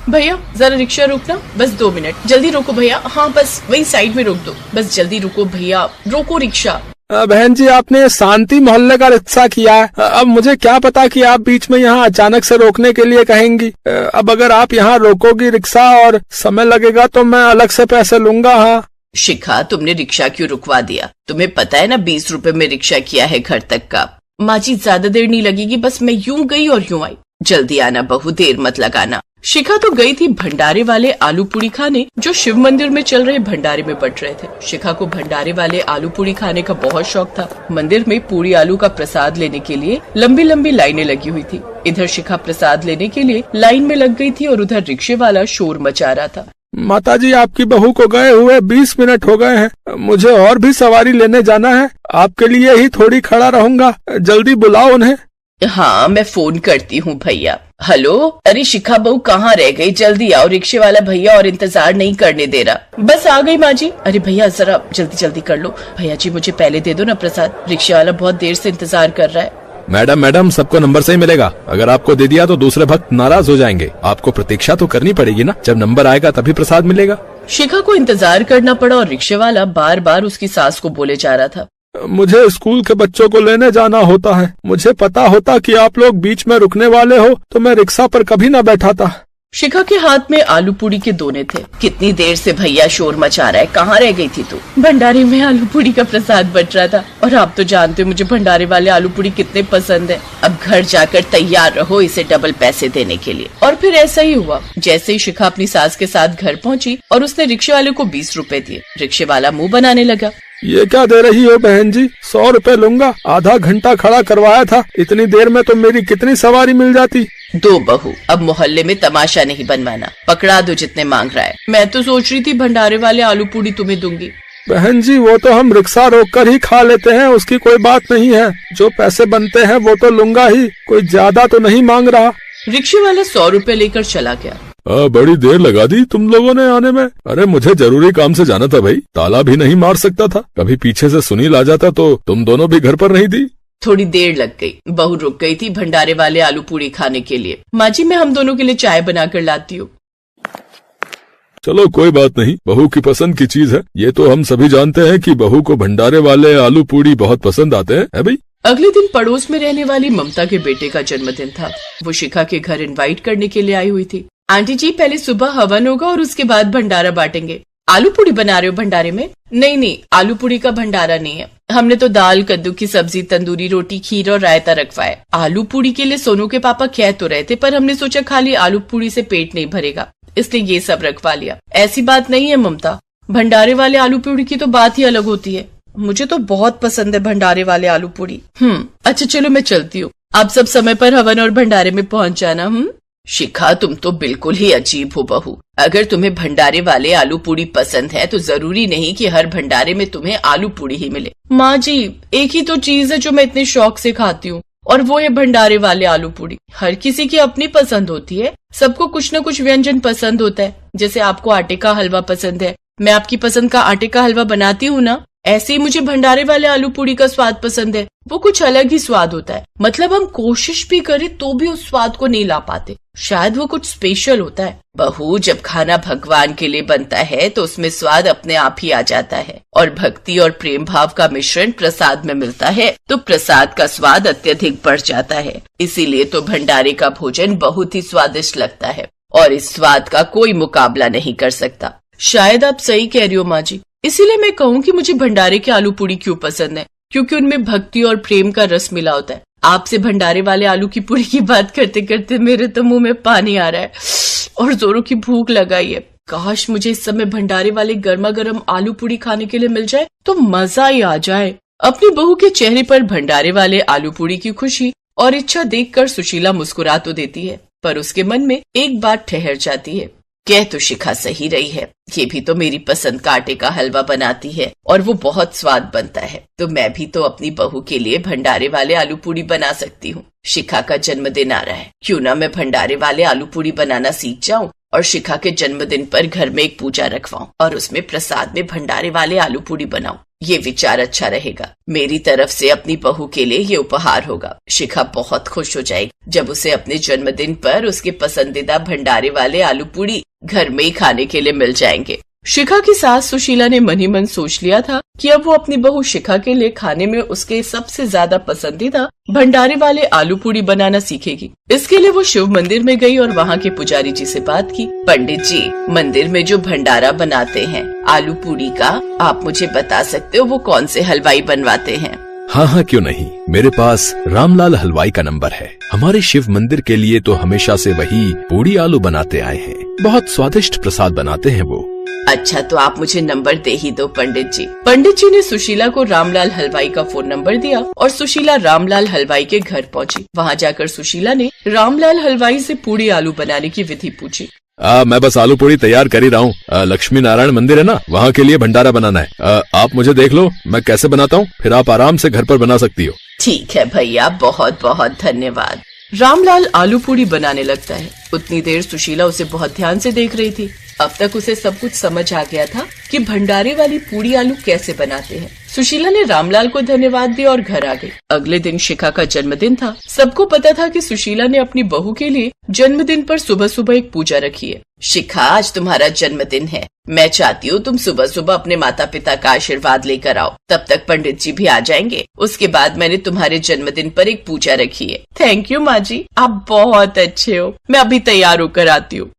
भैया जरा रिक्शा रोकना, बस 2 मिनट, जल्दी रोको भैया। हाँ बस वही साइड में रोक दो, बस जल्दी रुको भैया, रोको रिक्शा। बहन जी, आपने शांति मोहल्ले का रिक्शा किया है, अब मुझे क्या पता कि आप बीच में यहाँ अचानक से रोकने के लिए कहेंगी। अब अगर आप यहाँ रोकोगी रिक्शा और समय लगेगा तो मैं अलग से पैसे लूंगा। हाँ शिखा, तुमने रिक्शा क्यों रुकवा दिया? तुम्हें पता है ना 20 रुपए में रिक्शा किया है घर तक का। माँ जी ज्यादा देर नहीं लगेगी, बस मैं यूं गई और यूं आई, जल्दी आना बहू, देर मत लगाना। शिखा तो गई थी भंडारे वाले आलू पूड़ी खाने जो शिव मंदिर में चल रहे भंडारे में बट रहे थे। शिखा को भंडारे वाले आलू पूड़ी खाने का बहुत शौक था। मंदिर में पूरी आलू का प्रसाद लेने के लिए लंबी लंबी लाइनें लगी हुई थी। इधर शिखा प्रसाद लेने के लिए लाइन में लग गई थी और उधर रिक्शे वाला शोर मचा रहा था। माताजी, आपकी बहू को गए हुए 20 मिनट हो गए हैं, मुझे और भी सवारी लेने जाना है, आपके लिए ही थोड़ी खड़ा रहूंगा, जल्दी बुलाओ उन्हें। हाँ मैं फोन करती हूँ भैया। हेलो, अरे शिखा बहू कहाँ रह गई? जल्दी आओ, रिक्शे वाला भैया और इंतजार नहीं करने दे रहा। बस आ गई माँ जी। अरे भैया जरा जल्दी जल्दी कर लो। भैया जी मुझे पहले दे दो ना प्रसाद, रिक्शे वाला बहुत देर से इंतजार कर रहा है। मैडम सबको नंबर से ही मिलेगा, अगर आपको दे दिया तो दूसरे भक्त नाराज हो जाएंगे, आपको प्रतीक्षा तो करनी पड़ेगी ना, जब नंबर आएगा तभी प्रसाद मिलेगा। शिखा को इंतजार करना पड़ा और रिक्शे वाला बार बार उसकी सास को बोले जा रहा था। मुझे स्कूल के बच्चों को लेने जाना होता है, मुझे पता होता कि आप लोग बीच में रुकने वाले हो तो मैं रिक्शा पर कभी न बैठाता। शिखा के हाथ में आलू पूड़ी के दोने थे। कितनी देर से भैया शोर मचा रहा है, कहाँ रह गई थी तू? भंडारे में आलू पूड़ी का प्रसाद बट रहा था और आप तो जानते हो मुझे भंडारे वाले आलू पूड़ी कितने पसंद है। अब घर जाकर तैयार रहो इसे डबल पैसे देने के लिए। और फिर ऐसा ही हुआ। जैसे ही शिखा अपनी सास के साथ घर पहुँची और उसने रिक्शे वाले को 20 रुपए दिए, रिक्शे वाला मुँह बनाने लगा। ये क्या दे रही हो बहन जी? 100 रुपए लूंगा, आधा घंटा खड़ा करवाया था, इतनी देर में तो मेरी कितनी सवारी मिल जाती। दो बहू, अब मोहल्ले में तमाशा नहीं बनवाना, पकड़ा दो जितने मांग रहा है। मैं तो सोच रही थी भंडारे वाले आलू पूड़ी तुम्हें दूंगी। बहन जी वो तो हम रिक्शा रोक कर ही खा लेते हैं, उसकी कोई बात नहीं है, जो पैसे बनते हैं वो तो लूंगा ही, कोई ज्यादा तो नहीं मांग रहा। रिक्शे वाला 100 रुपए लेकर चला गया। बड़ी देर लगा दी तुम लोगों ने आने में। अरे मुझे जरूरी काम से जाना था भाई, ताला भी नहीं मार सकता था, कभी पीछे से सुनील आ जाता तो तुम दोनों भी घर पर नहीं थी। थोड़ी देर लग गई, बहू रुक गई थी भंडारे वाले आलू पूड़ी खाने के लिए। माँ जी मैं हम दोनों के लिए चाय बना कर लाती हूँ। चलो कोई बात नहीं, बहू की पसंद की चीज है, ये तो हम सभी जानते हैं कि बहू को भंडारे वाले आलू पूड़ी बहुत पसंद आते हैं, है भाई। अगले दिन पड़ोस में रहने वाली ममता के बेटे का जन्मदिन था। वो शिखा के घर इनवाइट करने के लिए आई हुई थी। आंटी जी पहले सुबह हवन होगा और उसके बाद भंडारा बांटेंगे। आलू पूड़ी बना रहे हो भंडारे में? नहीं, आलू पूड़ी का भंडारा नहीं है, हमने तो दाल, कद्दू की सब्जी, तंदूरी रोटी, खीर और रायता रखवाया। आलू पूड़ी के लिए सोनू के पापा कह तो रहे थे, पर हमने सोचा खाली आलू पूड़ी से पेट नहीं भरेगा, इसलिए ये सब रखवा लिया। ऐसी बात नहीं है ममता, भंडारे वाले आलू पूड़ी की तो बात ही अलग होती है। मुझे तो बहुत पसंद है भंडारे वाले आलू पूड़ी। अच्छा चलो मैं चलती हूँ, आप सब समय पर हवन और भंडारे में पहुँच जाना। शिखा तुम तो बिल्कुल ही अजीब हो बहू, अगर तुम्हें भंडारे वाले आलू पूड़ी पसंद है तो जरूरी नहीं कि हर भंडारे में तुम्हें आलू पूड़ी ही मिले। माँ जी एक ही तो चीज है जो मैं इतने शौक से खाती हूँ और वो है भंडारे वाले आलू पूड़ी। हर किसी की अपनी पसंद होती है, सबको कुछ न कुछ व्यंजन पसंद होता है। जैसे आपको आटे का हलवा पसंद है, मैं आपकी पसंद का आटे का हलवा बनाती हूँ ना, ऐसे ही मुझे भंडारे वाले आलू पूड़ी का स्वाद पसंद है। वो कुछ अलग ही स्वाद होता है, मतलब हम कोशिश भी करें तो भी उस स्वाद को नहीं ला पाते, शायद वो कुछ स्पेशल होता है। बहू जब खाना भगवान के लिए बनता है तो उसमें स्वाद अपने आप ही आ जाता है, और भक्ति और प्रेम भाव का मिश्रण प्रसाद में मिलता है तो प्रसाद का स्वाद अत्यधिक बढ़ जाता है। इसीलिए तो भंडारे का भोजन बहुत ही स्वादिष्ट लगता है और इस स्वाद का कोई मुकाबला नहीं कर सकता। शायद आप सही कह रही हो माँ जी, इसीलिए मैं कहूँ कि मुझे भंडारे के आलू पूड़ी क्यों पसंद है, क्योंकि उनमें भक्ति और प्रेम का रस मिला होता है। आपसे भंडारे वाले आलू की पूड़ी की बात करते करते मेरे तो मुंह में पानी आ रहा है और जोरों की भूख लगाई है। काश मुझे इस समय भंडारे वाले गर्मा गर्म आलू पूड़ी खाने के लिए मिल जाए तो मजा ही आ जाए। अपनी बहू के चेहरे पर भंडारे वाले आलू पूड़ी की खुशी और इच्छा देखकर सुशीला मुस्कुरा तो देती है, पर उसके मन में एक बात ठहर जाती है। कह तो शिखा सही रही है, ये भी तो मेरी पसंद का आटे का हलवा बनाती है और वो बहुत स्वाद बनता है, तो मैं भी तो अपनी बहू के लिए भंडारे वाले आलू पूड़ी बना सकती हूँ। शिखा का जन्मदिन आ रहा है, क्यों ना मैं भंडारे वाले आलू पूड़ी बनाना सीख जाऊँ और शिखा के जन्मदिन पर घर में एक पूजा रखवाऊं और उसमें प्रसाद में भंडारे वाले आलू पूड़ी बनाऊं। ये विचार अच्छा रहेगा। मेरी तरफ से अपनी बहू के लिए ये उपहार होगा। शिखा बहुत खुश हो जाएगी जब उसे अपने जन्मदिन पर उसके पसंदीदा भंडारे वाले आलू पूड़ी घर में ही खाने के लिए मिल जाएंगे। शिखा की सास सुशीला ने मन ही मन सोच लिया था कि अब वो अपनी बहू शिखा के लिए खाने में उसके सबसे ज्यादा पसंदीदा भंडारे वाले आलू पूड़ी बनाना सीखेगी। इसके लिए वो शिव मंदिर में गई और वहाँ के पुजारी जी से बात की। पंडित जी, मंदिर में जो भंडारा बनाते हैं आलू पूड़ी का, आप मुझे बता सकते हो वो कौन से हलवाई बनवाते हैं? हाँ, क्यों नहीं। मेरे पास रामलाल हलवाई का नंबर है। हमारे शिव मंदिर के लिए तो हमेशा से वही पूड़ी आलू बनाते आए हैं। बहुत स्वादिष्ट प्रसाद बनाते हैं वो। अच्छा, तो आप मुझे नंबर दे ही दो पंडित जी। पंडित जी ने सुशीला को रामलाल हलवाई का फोन नंबर दिया और सुशीला रामलाल हलवाई के घर पहुंची। वहां जाकर सुशीला ने रामलाल हलवाई से पूड़ी आलू बनाने की विधि पूछी। मैं बस आलू पूड़ी तैयार कर ही रहा हूँ। लक्ष्मी नारायण मंदिर है ना, वहाँ के लिए भंडारा बनाना है। आप मुझे देख लो मैं कैसे बनाता हूँ, फिर आप आराम से घर पर बना सकती हो। ठीक है भैया, बहुत बहुत धन्यवाद। रामलाल आलू पूड़ी बनाने लगता है। उतनी देर सुशीला उसे बहुत ध्यान से देख रही थी। अब तक उसे सब कुछ समझ आ गया था कि भंडारे वाली पूड़ी आलू कैसे बनाते हैं। सुशीला ने रामलाल को धन्यवाद दिया और घर आ गई। अगले दिन शिखा का जन्मदिन था। सबको पता था कि सुशीला ने अपनी बहू के लिए जन्मदिन पर सुबह सुबह एक पूजा रखी है। शिखा, आज तुम्हारा जन्मदिन है। मैं चाहती हूँ तुम सुबह सुबह अपने माता पिता का आशीर्वाद लेकर आओ। तब तक पंडित जी भी आ जाएंगे। उसके बाद मैंने तुम्हारे जन्मदिन पर एक पूजा रखी है। थैंक यू माँ जी, आप बहुत अच्छे हो। मैं अभी तैयार होकर आती हूँ।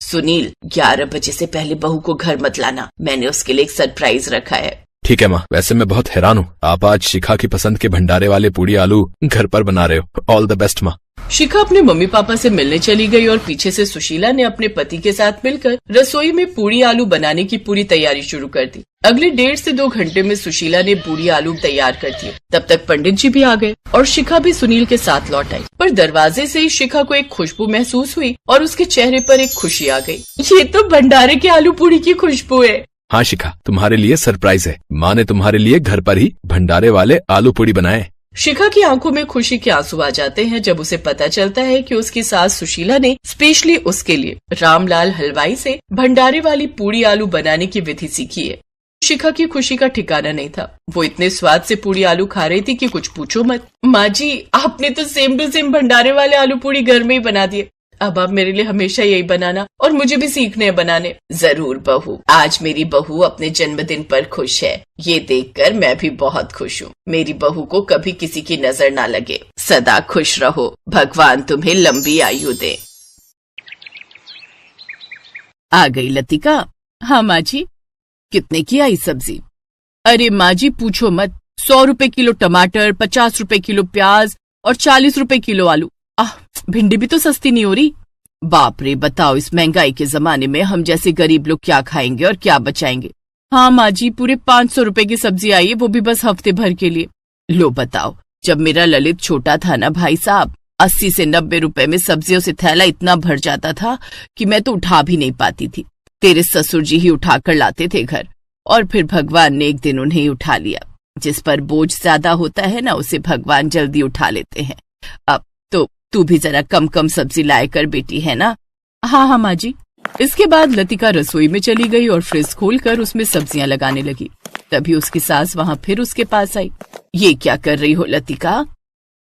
सुनील, 11 बजे से पहले बहू को घर मत लाना। मैंने उसके लिए एक सरप्राइज रखा है। ठीक है माँ। वैसे मैं बहुत हैरान हूँ, आप आज शिखा की पसंद के भंडारे वाले पूड़ी आलू घर पर बना रहे हो। ऑल द बेस्ट माँ। शिखा अपने मम्मी पापा से मिलने चली गई और पीछे से सुशीला ने अपने पति के साथ मिलकर रसोई में पूड़ी आलू बनाने की पूरी तैयारी शुरू कर दी। अगले 1.5 से 2 घंटे में सुशीला ने पूड़ी आलू तैयार कर दिए। तब तक पंडित जी भी आ गए और शिखा भी सुनील के साथ लौट आई। पर दरवाजे से ही शिखा को एक खुशबू महसूस हुई और उसके चेहरे पर एक खुशी आ गई। ये तो भंडारे के आलू पूड़ी की खुशबू है। हाँ शिखा, तुम्हारे लिए सरप्राइज है। माँ ने तुम्हारे लिए घर पर ही भंडारे वाले आलू पूड़ी बनाए। शिखा की आंखों में खुशी के आंसू आ जाते हैं जब उसे पता चलता है कि उसकी सास सुशीला ने स्पेशली उसके लिए रामलाल हलवाई से भंडारे वाली पूड़ी आलू बनाने की विधि सीखी है। शिखा की खुशी का ठिकाना नहीं था। वो इतने स्वाद से पूड़ी आलू खा रही थी कि कुछ पूछो मत। माँ जी, आपने तो सेम टू सेम भंडारे वाले आलू पूड़ी घर में ही बना दिए। अब आप मेरे लिए हमेशा यही बनाना और मुझे भी सीखने हैं बनाने। जरूर बहू, आज मेरी बहू अपने जन्मदिन पर खुश है। ये देखकर मैं भी बहुत खुश हूँ। मेरी बहू को कभी किसी की नजर ना लगे। सदा खुश रहो। भगवान तुम्हें लंबी आयु दे। आ गई लतिका। हाँ माँ जी। कितने की आई सब्जी? अरे माँ जी पूछो मत। 100 रुपए किलो टमाटर, 50 रुपए किलो प्याज और 40 रुपए किलो आलू। भिंडी भी तो सस्ती नहीं हो रही। बाप रे, बताओ इस महंगाई के जमाने में हम जैसे गरीब लोग क्या खाएंगे और क्या बचाएंगे। हाँ माँ जी, पूरे 500 रुपए की सब्जी आई है, वो भी बस हफ्ते भर के लिए। लो बताओ, जब मेरा ललित छोटा था ना भाई साहब, 80 से 90 रुपए में सब्जियों से थैला इतना भर जाता था कि मैं तो उठा भी नहीं पाती थी। तेरे ससुर जी ही उठा कर लाते थे घर, और फिर भगवान ने एक दिन उन्हें उठा लिया। जिस पर बोझ ज्यादा होता है ना, उसे भगवान जल्दी उठा लेते हैं। अब तो तू भी जरा कम कम सब्जी लाए कर बेटी, है ना? हाँ माँ जी। इसके बाद लतिका रसोई में चली गई और फ्रिज खोलकर उसमें सब्जियां लगाने लगी। तभी उसकी सास वहाँ फिर उसके पास आई। ये क्या कर रही हो लतिका?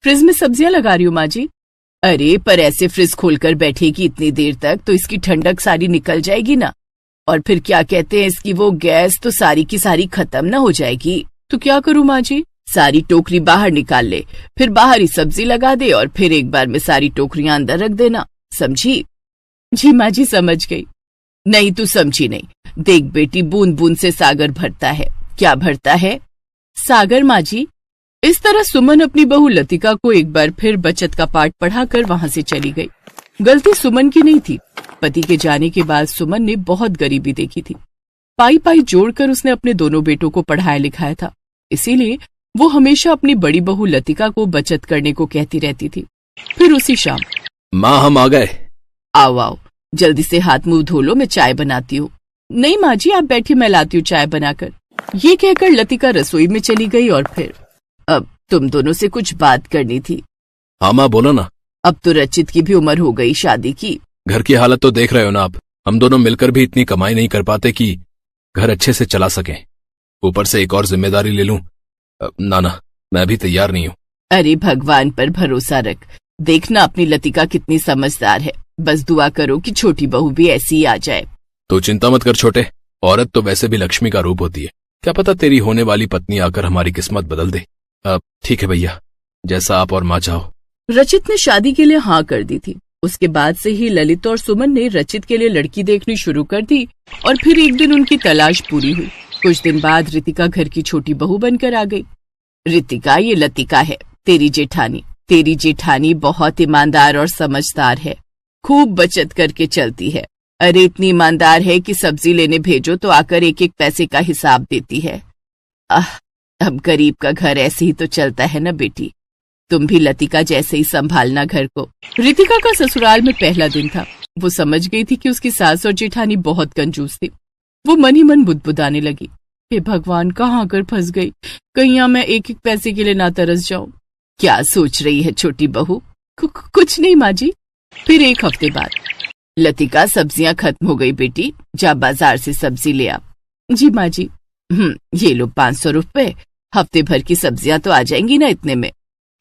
फ्रिज में सब्जियां लगा रही हूँ माँ जी। अरे पर ऐसे फ्रिज खोलकर बैठेगी इतनी देर तक तो इसकी ठंडक सारी निकल जाएगी ना, और फिर क्या कहते हैं इसकी वो गैस तो सारी की सारी खत्म ना हो जाएगी। तो क्या करूँ माँ जी? सारी टोकरी बाहर निकाल ले, फिर बाहर ही सब्जी लगा दे और फिर एक बार में सारी टोकरियां अंदर रख देना, समझी? जी माँ जी, समझ गई। नहीं तू समझी नहीं। देख बेटी, बूंद बूंद से सागर भरता है। क्या भरता है? सागर माँ जी। इस तरह सुमन अपनी बहू लतिका को एक बार फिर बचत का पाठ पढ़ाकर वहाँ से चली गई। गलती सुमन की नहीं थी। पति के जाने के बाद सुमन ने बहुत गरीबी देखी थी। पाई पाई जोड़कर उसने अपने दोनों बेटों को पढ़ाया लिखाया था। इसीलिए वो हमेशा अपनी बड़ी बहू लतिका को बचत करने को कहती रहती थी। फिर उसी शाम, माँ हम आ गए। आओ आओ, जल्दी से हाथ मुंह धो लो, मैं चाय बनाती हूँ। नहीं माँ जी, आप बैठिए, मैं लाती हूँ चाय बनाकर। ये कहकर लतिका रसोई में चली गई और फिर, अब तुम दोनों से कुछ बात करनी थी। हाँ माँ बोलो ना। अब तो रचित की भी उम्र हो गई शादी की। घर की हालत तो देख रहे हो ना आप। हम दोनों मिलकर भी इतनी कमाई नहीं कर पाते कि घर अच्छे से चला सके। ऊपर से एक और जिम्मेदारी ले लूं। ना, मैं अभी तैयार नहीं हूँ। अरे भगवान पर भरोसा रख, देखना अपनी लतिका कितनी समझदार है। बस दुआ करो कि छोटी बहू भी ऐसी ही आ जाए। तो चिंता मत कर छोटे, औरत तो वैसे भी लक्ष्मी का रूप होती है। क्या पता तेरी होने वाली पत्नी आकर हमारी किस्मत बदल दे। ठीक है भैया, जैसा आप और माँ चाहो। रचित ने शादी के लिए हाँ कर दी थी। उसके बाद से ही ललित और सुमन ने रचित के लिए लड़की देखनी शुरू कर दी और फिर एक दिन उनकी तलाश पूरी हुई। कुछ दिन बाद रितिका घर की छोटी बहू बनकर आ गई। रितिका, ये लतिका है, तेरी जेठानी। तेरी जेठानी बहुत ईमानदार और समझदार है, खूब बचत करके चलती है। अरे इतनी ईमानदार है कि सब्जी लेने भेजो तो आकर एक एक पैसे का हिसाब देती है। अब गरीब का घर ऐसे ही तो चलता है ना बेटी। तुम भी लतिका जैसे ही संभालना घर को। रितिका का ससुराल में पहला दिन था। वो समझ गई थी कि उसकी सास और जेठानी बहुत कंजूस थी। वो मन ही मन बुदबुदाने लगी, हे भगवान, कहाँ आकर फंस गई, कहीं मैं एक एक पैसे के लिए ना तरस जाऊं। क्या सोच रही है छोटी बहू? कुछ नहीं माँ जी। फिर एक हफ्ते बाद, लतिका, सब्जियां खत्म हो गई बेटी, जा बाजार से सब्जी ले आ। जी माँ जी। ये लो 500 रुपए, हफ्ते भर की सब्जियां तो आ जाएंगी ना इतने में।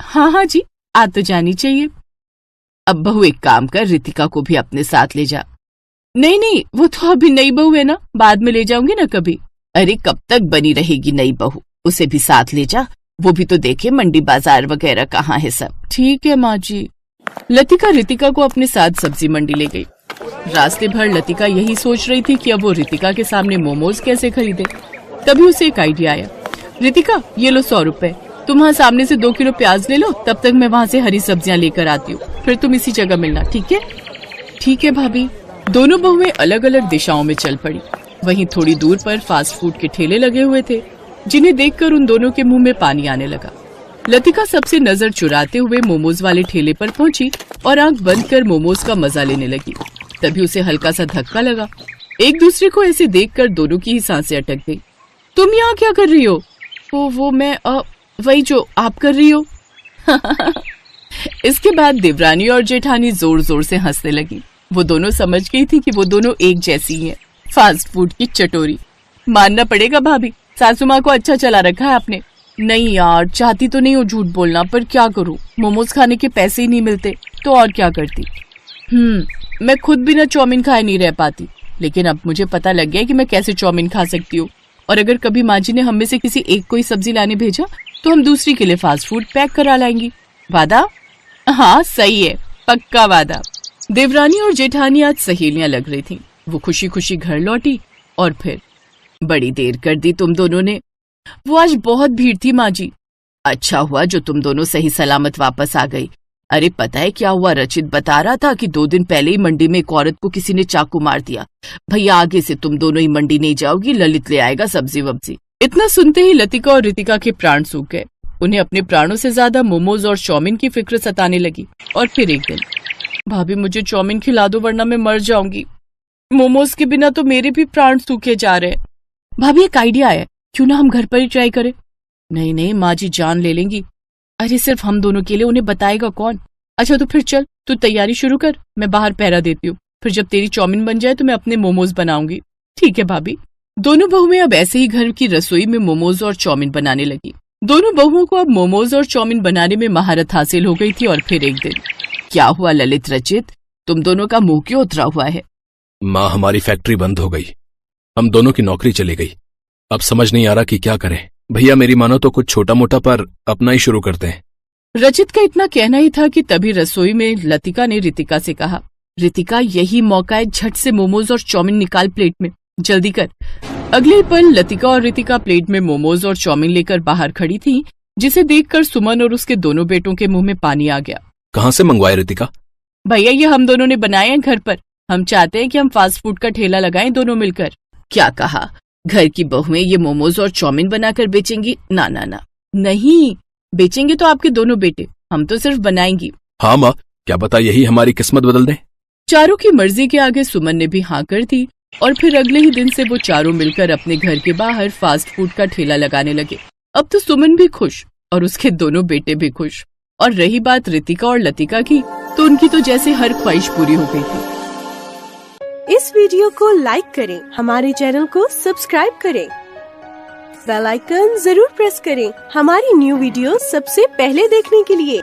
हाँ जी, आ तो जानी चाहिए। अब बहू एक काम कर, रितिका को भी अपने साथ ले जा। नहीं, वो तो अभी नई बहू है ना, बाद में ले जाऊंगी ना कभी। अरे कब तक बनी रहेगी नई बहू, उसे भी साथ ले जा, वो भी तो देखे मंडी बाजार वगैरह कहाँ है सब। ठीक है माँ जी। लतिका रितिका को अपने साथ सब्जी मंडी ले गई। रास्ते भर लतिका यही सोच रही थी कि अब वो रितिका के सामने मोमोज कैसे खरीदे। तभी उसे एक आइडिया आया। रितिका, ये लो 100 रुपए, तुम वहाँ सामने से 2 किलो प्याज ले लो, तब तक मैं वहाँ से हरी सब्जियां लेकर आती हूँ, फिर तुम इसी जगह मिलना, ठीक है? ठीक है भाभी। दोनों बहुएं अलग अलग दिशाओं में चल पड़ी। वहीं थोड़ी दूर पर फास्ट फूड के ठेले लगे हुए थे, जिन्हें देखकर उन दोनों के मुंह में पानी आने लगा। लतिका सबसे नजर चुराते हुए मोमोज वाले ठेले पर पहुंची और आंख बंद कर मोमोज का मजा लेने लगी। तभी उसे हल्का सा धक्का लगा। एक दूसरे को ऐसे देखकर दोनों की ही सांसें अटक गई। तुम यहाँ क्या कर रही हो? वो मैं वही जो आप कर रही हो। इसके बाद देवरानी और जेठानी जोर जोर से हंसने लगी। वो दोनों समझ गई थी कि वो दोनों एक जैसी हैं, फास्ट फूड की चटोरी। मानना पड़ेगा भाभी, सासू माँ को अच्छा चला रखा है आपने। नहीं यार, चाहती तो नहीं हो झूठ बोलना, पर क्या करूँ, मोमोज खाने के पैसे ही नहीं मिलते तो और क्या करती। मैं खुद बिना चाउमीन खाए नहीं रह पाती, लेकिन अब मुझे पता लग गया कि मैं कैसे चाउमीन खा सकती हूँ। और अगर कभी माँ जी ने हम में से किसी एक को ही सब्जी लाने भेजा तो हम दूसरी के लिए फास्ट फूड पैक करा लाएंगी। वादा? हाँ सही है, पक्का वादा। देवरानी और जेठानी आज सहेलियां लग रही थीं। वो खुशी खुशी घर लौटी और फिर, बड़ी देर कर दी तुम दोनों ने। वो आज बहुत भीड़ थी माँ जी। अच्छा हुआ जो तुम दोनों सही सलामत वापस आ गई। अरे पता है क्या हुआ, रचित बता रहा था कि 2 दिन पहले ही मंडी में एक औरत को किसी ने चाकू मार दिया। भैया आगे से तुम दोनों ही मंडी नहीं जाओगी, ललित ले आएगा सब्जी वब्जी। इतना सुनते ही लतिका और रितिका के प्राण सूख गए। उन्हें अपने प्राणों से ज्यादा मोमोज और चाउमीन की फिक्र सताने लगी। और फिर एक दिन, भाभी मुझे चाउमीन खिला दो वरना मैं मर जाऊंगी, मोमोज के बिना तो मेरे भी प्राण सूखे जा रहे हैं। भाभी एक आइडिया है, क्यों ना हम घर पर ही ट्राई करें? नहीं माँ जी जान ले लेंगी। अरे सिर्फ हम दोनों के लिए, उन्हें बताएगा कौन? अच्छा तो फिर चल, तू तैयारी शुरू कर, मैं बाहर पहरा देती हूँ, फिर जब तेरी चाउमीन बन जाए तो मैं अपने मोमोज बनाऊंगी। ठीक है भाभी। दोनों बहुएं अब ऐसे ही घर की रसोई में मोमोज और चाउमीन बनाने लगी। दोनों बहुओं को अब मोमोज और चाउमीन बनाने में महारत हासिल हो गई थी। और फिर एक दिन, क्या हुआ ललित रचित, तुम दोनों का मुंह क्यों उतरा हुआ है? माँ, हमारी फैक्ट्री बंद हो गई, हम दोनों की नौकरी चली गई। अब समझ नहीं आ रहा कि क्या करें। भैया मेरी मानो तो कुछ छोटा मोटा पर अपना ही शुरू करते हैं। रचित का इतना कहना ही था कि तभी रसोई में लतिका ने रितिका से कहा, रितिका यही मौका है, झट से मोमोज और चाउमीन निकाल प्लेट में, जल्दी कर। अगले पल लतिका और रितिका प्लेट में मोमोज और चाउमीन लेकर बाहर खड़ी थी, जिसे देखकर सुमन और उसके दोनों बेटों के मुंह में पानी आ गया। कहाँ से मंगवाए रितिका? भैया ये हम दोनों ने बनाए हैं घर पर। हम चाहते हैं कि हम फास्ट फूड का ठेला लगाएं दोनों मिलकर। क्या कहा? घर की बहुएं ये मोमोज और चाउमीन बनाकर बेचेंगी? ना ना ना, नहीं, बेचेंगे तो आपके दोनों बेटे, हम तो सिर्फ बनाएंगी। हाँ माँ, क्या पता यही हमारी किस्मत बदल दे। चारों की मर्जी के आगे सुमन ने भी हाँ कर दी और फिर अगले ही दिन से वो चारों मिलकर अपने घर के बाहर फास्ट फूड का ठेला लगाने लगे। अब तो सुमन भी खुश और उसके दोनों बेटे भी खुश। और रही बात रितिका और लतिका की, तो उनकी तो जैसे हर ख्वाहिश पूरी हो गई थी। इस वीडियो को लाइक करें, हमारे चैनल को सब्सक्राइब करें। बेल आइकन जरूर प्रेस करें हमारी न्यू वीडियो सबसे पहले देखने के लिए।